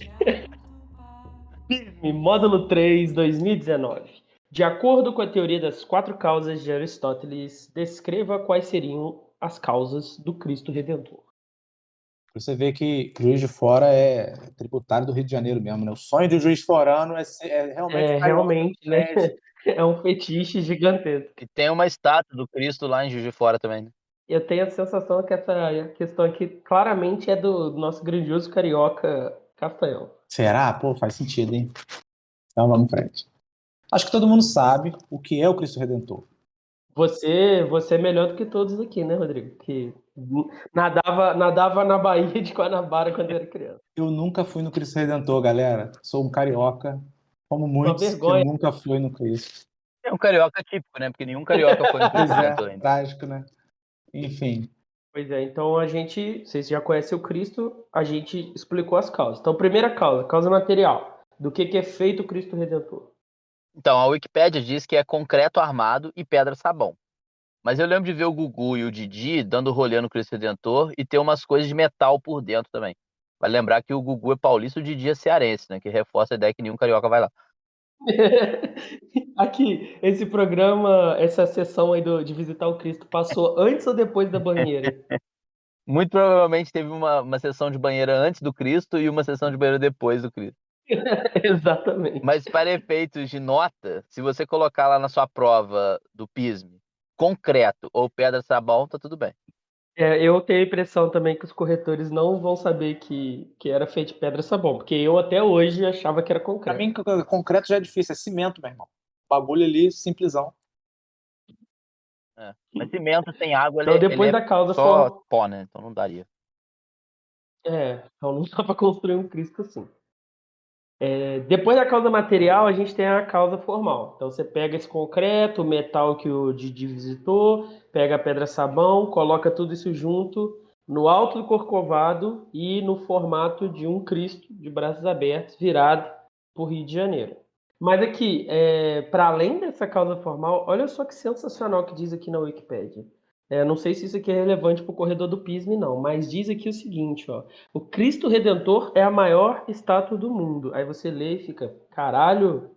PISM, módulo 3, 2019. De acordo com a teoria das 4 causas de Aristóteles, descreva quais seriam as causas do Cristo Redentor. Você vê que Juiz de Fora é tributário do Rio de Janeiro mesmo, né? O sonho de um juiz forano é realmente carioca Realmente, do né? Nordeste. É um fetiche gigantesco. E tem uma estátua do Cristo lá em Juiz de Fora também, né? Eu tenho a sensação que essa questão aqui claramente é do nosso grandioso carioca Castanhal. Será? Pô, faz sentido, hein? Então vamos em frente. Acho que todo mundo sabe o que é o Cristo Redentor. Você é melhor do que todos aqui, né, Rodrigo? Que nadava na Baía de Guanabara quando era criança. Eu nunca fui no Cristo Redentor, galera. Sou um carioca, como muitos que vergonha. nunca fui no Cristo. É um carioca típico, né? Porque nenhum carioca foi no Cristo Pois é, Redentor ainda. trágico, né? Enfim, Pois é, então vocês já conhecem o Cristo, a gente explicou as causas. Então, primeira causa material. Do que é feito o Cristo Redentor? Então, a Wikipédia diz que é concreto armado e pedra-sabão. Mas eu lembro de ver o Gugu e o Didi dando rolê no Cristo Redentor e ter umas coisas de metal por dentro também. Vai lembrar que o Gugu é paulista e o Didi é cearense, né? Que reforça a ideia que nenhum carioca vai lá. Aqui, esse programa, essa sessão aí de visitar o Cristo, passou antes ou depois da banheira? Muito provavelmente teve uma sessão de banheira antes do Cristo e uma sessão de banheira depois do Cristo. Exatamente. Mas para efeitos de nota, se você colocar lá na sua prova do PISM, concreto ou pedra-sabão, tá tudo bem. Eu tenho a impressão também que os corretores não vão saber que era feito de pedra-sabão, porque eu até hoje achava que era pra concreto. mim, concreto já é difícil, é cimento, meu irmão. Bagulho ali, simplesão. É. Mas cimento sem água, Então, depois da causa só formal. pó, né? Então não daria. Então não dá para construir um Cristo assim. Depois da causa material, a gente tem a causa formal. Então você pega esse concreto, o metal que o Didi visitou, pega a pedra-sabão, coloca tudo isso junto no alto do Corcovado e no formato de um Cristo de braços abertos, virado para o Rio de Janeiro. Mas aqui, para além dessa causa formal, olha só que sensacional que diz aqui na Wikipédia. Não sei se isso aqui é relevante para o corredor do PISM, não, mas diz aqui o seguinte, ó. O Cristo Redentor é a maior estátua do mundo. Aí você lê e fica, caralho,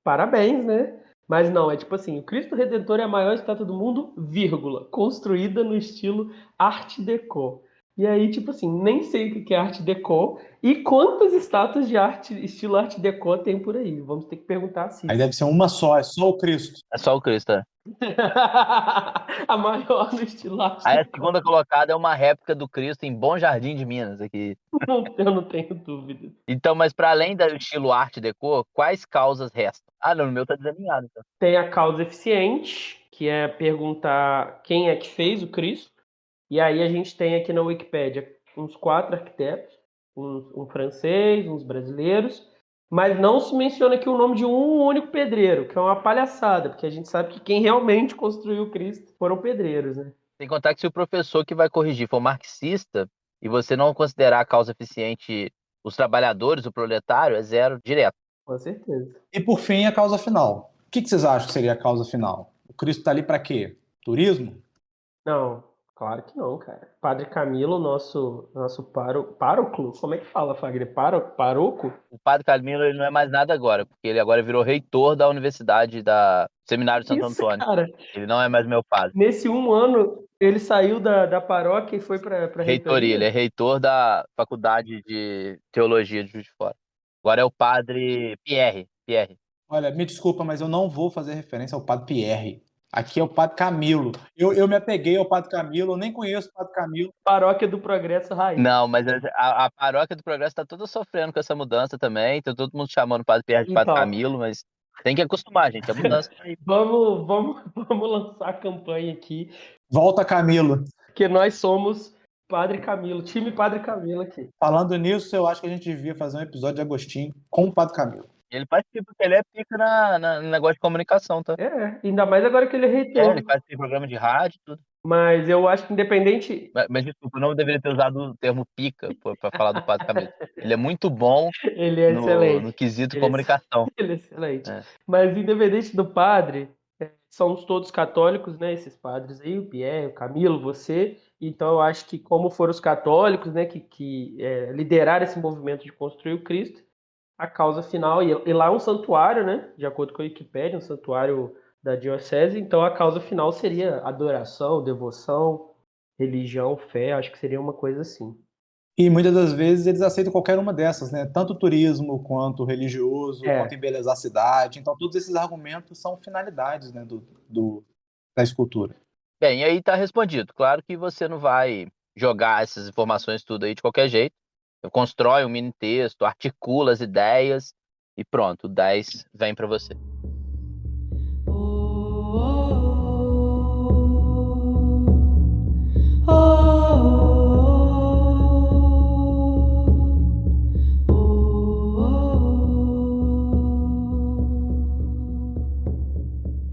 parabéns, né? Mas não, é tipo assim, o Cristo Redentor é a maior estátua do mundo, vírgula, construída no estilo Art Deco. E aí, tipo assim, nem sei o que é Art Deco e quantas estátuas de estilo Art Deco tem por aí. Vamos ter que perguntar assim. Aí deve ser uma só, é só o Cristo. É só o Cristo, é. A maior no estilo Art Aí a Deco. segunda colocada é uma réplica do Cristo em Bom Jardim de Minas, aqui. Eu não tenho dúvida. Então, mas para além do estilo Art Deco, quais causas restam? Ah, não, no meu tá desalinhado, então. Tem a causa eficiente, que é perguntar quem é que fez o Cristo. E aí a gente tem aqui na Wikipédia uns 4 arquitetos, um francês, uns brasileiros, mas não se menciona aqui o nome de um único pedreiro, que é uma palhaçada, porque a gente sabe que quem realmente construiu o Cristo foram pedreiros, né? Sem contar que se o professor que vai corrigir for marxista e você não considerar a causa eficiente os trabalhadores, o proletário, é 0 direto. Com certeza. E por fim, a causa final. O que vocês acham que seria a causa final? O Cristo está ali para quê? Turismo? Não, claro que não, cara. Padre Camilo, nosso pároco, como é que fala, Fagner? Paroco? O padre Camilo ele não é mais nada agora, porque ele agora virou reitor da Universidade da Seminário de Santo Isso, Antônio. cara. Ele não é mais meu padre. Nesse um ano, ele saiu da paróquia e foi para a Reitoria, ele é reitor da Faculdade de Teologia de Juiz de Fora. Agora é o padre Pierre. Olha, me desculpa, mas eu não vou fazer referência ao Padre Pierre. Aqui é o Padre Camilo. Eu me apeguei ao Padre Camilo, eu nem conheço o Padre Camilo. Paróquia do Progresso Raiz. Não, mas a Paróquia do Progresso está toda sofrendo com essa mudança também. Tá todo mundo chamando o padre Pierre de Padre Então. Camilo, mas tem que acostumar, gente. A mudança tá aí. Vamos lançar a campanha aqui, Volta, Camilo. que nós somos Padre Camilo, time Padre Camilo aqui. Falando nisso, eu acho que a gente devia fazer um episódio de Agostinho com o Padre Camilo. Ele participa, porque ele é pica no negócio de comunicação, tá? Ainda mais agora que ele é reitor. Ele faz programa de rádio, tudo. Mas eu acho que independente. Mas desculpa, eu não deveria ter usado o termo pica para falar do Padre Camilo. Ele é muito bom Ele é no excelente. quesito Ele é, comunicação. ele é excelente. É. Mas independente do padre, somos todos católicos, né? Esses padres aí, o Pierre, o Camilo, você. Então eu acho que como foram os católicos, né, que lideraram esse movimento de construir o Cristo, a causa final, e lá é um santuário, né? De acordo com a Wikipédia, um santuário da diocese, então a causa final seria adoração, devoção, religião, fé, acho que seria uma coisa assim. E muitas das vezes eles aceitam qualquer uma dessas, né? Tanto turismo quanto religioso, É. quanto embelezar a cidade. Então, todos esses argumentos são finalidades, né, da escultura. Bem, e aí tá respondido. Claro que você não vai jogar essas informações tudo aí de qualquer jeito. Você constrói um mini texto, articula as ideias e pronto, o 10 vem para você.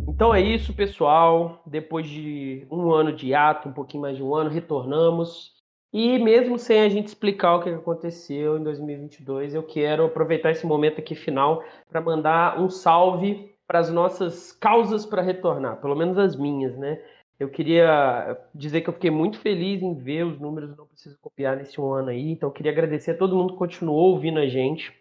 Então é isso, pessoal. Depois de um ano de hiato, um pouquinho mais de um ano, retornamos. E mesmo sem a gente explicar o que aconteceu em 2022, eu quero aproveitar esse momento aqui final para mandar um salve para as nossas causas para retornar, pelo menos as minhas, né? Eu queria dizer que eu fiquei muito feliz em ver os números, não preciso copiar nesse um ano aí. Então eu queria agradecer a todo mundo que continuou ouvindo a gente,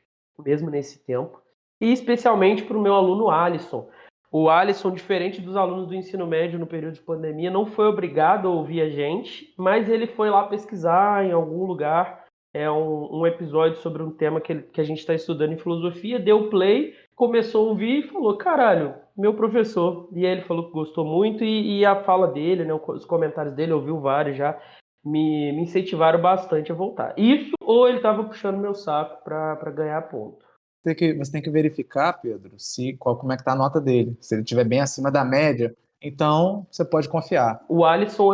mesmo nesse tempo. E especialmente para o meu aluno Alisson. O Alisson, diferente dos alunos do ensino médio no período de pandemia, não foi obrigado a ouvir a gente, mas ele foi lá pesquisar em algum lugar um episódio sobre um tema que a gente está estudando em filosofia, deu play, começou a ouvir e falou, caralho, meu professor. E aí ele falou que gostou muito e a fala dele, né, os comentários dele, ouviu vários já, me incentivaram bastante a voltar. Isso ou ele estava puxando meu saco para ganhar ponto. Você tem que verificar, Pedro, como é que tá a nota dele. Se ele estiver bem acima da média, então você pode confiar. O Alisson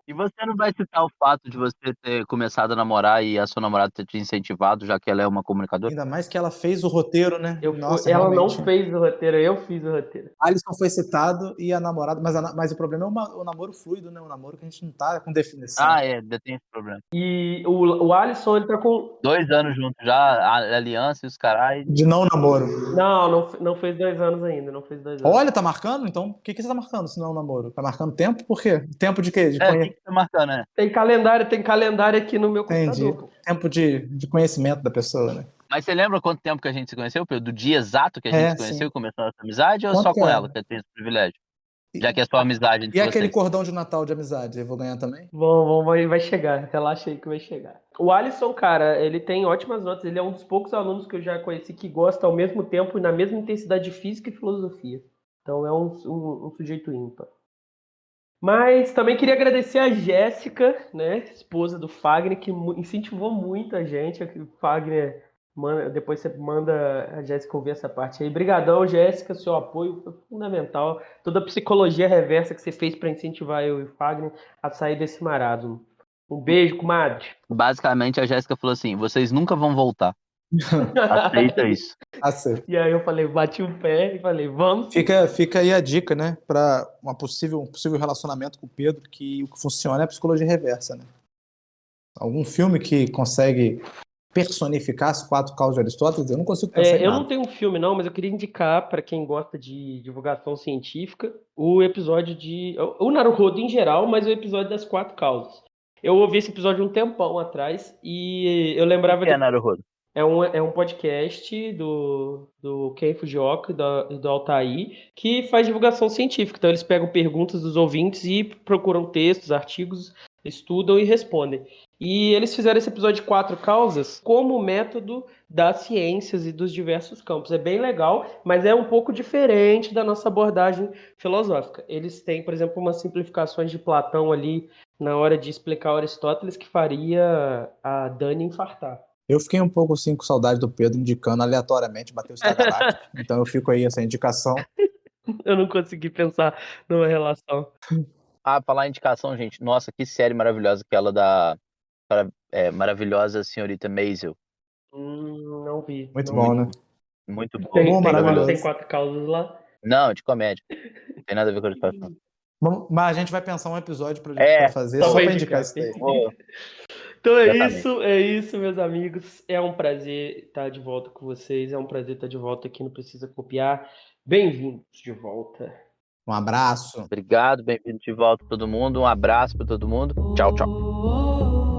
E você não vai citar o fato de você ter começado a namorar e a sua namorada ter te incentivado, já que ela é uma comunicadora? Ainda mais que ela fez o roteiro, né? Nossa, ela realmente. não fez o roteiro, eu fiz o roteiro. Alisson foi citado e a namorada, mas o problema é o namoro fluido, né? O namoro que a gente não tá com definição. Ah, tem esse problema. E o Alisson, ele tá com... 2 anos juntos já, a aliança e os carai. De não namoro. Não fez 2 anos ainda, não fez 2 anos. Olha, tá marcando? Então, o que você tá marcando se não é um namoro? Tá marcando tempo? Por quê? Tempo de quê? O que tá marcando, né? Tem calendário aqui no meu Entendi. computador. Tempo de conhecimento da pessoa, né? Mas você lembra quanto tempo que a gente se conheceu, Pedro? Do dia exato que a gente se conheceu Sim. e começou essa amizade, ou Quanto só que com é? ela, que tem esse privilégio? Já que é só amizade entre E vocês. aquele cordão de Natal de amizade, eu vou ganhar também? Vai chegar, relaxa aí que vai chegar. O Alisson, cara, ele tem ótimas notas, ele é um dos poucos alunos que eu já conheci que gosta ao mesmo tempo e na mesma intensidade de física e filosofia. Então é um sujeito ímpar. Mas também queria agradecer a Jéssica, né, esposa do Fagner, que incentivou muito a gente. O Fagner, depois você manda a Jéssica ouvir essa parte aí. Brigadão, Jéssica, seu apoio foi fundamental. Toda a psicologia reversa que você fez para incentivar eu e o Fagner a sair desse marasmo. Um beijo, comadre. Basicamente, a Jéssica falou assim, vocês nunca vão voltar. Aceita isso. Aceita. E aí eu falei, bati o pé e falei, vamos. Fica aí a dica, né, para um possível relacionamento com o Pedro, que o que funciona é a psicologia reversa, né? Algum filme que consegue personificar as 4 causas de Aristóteles, eu não consigo pensar em Eu nada. não tenho um filme não, mas eu queria indicar para quem gosta de divulgação científica o episódio o Naruhodo em geral, mas o episódio das 4 causas. Eu ouvi esse episódio um tempão atrás e eu lembrava O que é Naruhodo? É um podcast do Ken Fujioka e do Altair que faz divulgação científica. Então eles pegam perguntas dos ouvintes e procuram textos, artigos, estudam e respondem. E eles fizeram esse episódio de 4 causas como método das ciências e dos diversos campos. É bem legal, mas é um pouco diferente da nossa abordagem filosófica. Eles têm, por exemplo, umas simplificações de Platão ali na hora de explicar Aristóteles que faria a Dani infartar. Eu fiquei um pouco assim com saudade do Pedro indicando aleatoriamente bater o Star Galáctico. Então eu fico aí essa indicação. Eu não consegui pensar numa relação. Falar em indicação, gente. Nossa, que série maravilhosa aquela da maravilhosa senhorita Maisel. Não vi. Muito não bom, vi. né? Muito bom. Tem maravilhoso. 4 causas lá. Não, de comédia. Não tem nada a ver com a educação. Mas a gente vai pensar um episódio pra fazer só só pra pra indicar. indicar isso daí. Pô, Então Exatamente. é isso, meus amigos. É um prazer estar de volta com vocês. É um prazer estar de volta aqui no Precisa Copiar. Bem-vindos de volta. Um abraço. Obrigado, bem-vindo de volta todo mundo. Um abraço para todo mundo. Tchau, tchau.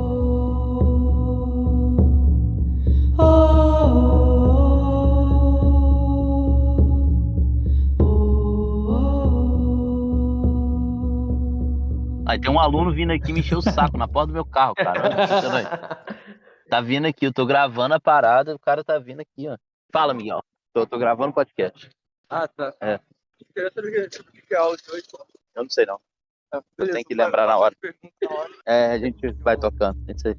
Aí tem um aluno vindo aqui me encher o saco na porta do meu carro, cara. Olha, funcionando aí. Tá vindo aqui, eu tô gravando a parada, o cara tá vindo aqui, ó. Fala, Miguel. Tô gravando podcast. Ah, tá. É. Queria saber o que é áudio hoje. Eu não sei não. Ah, Eu beleza, tenho que vai, lembrar na hora. pergunta na hora. É, a gente vai tocando. É isso aí.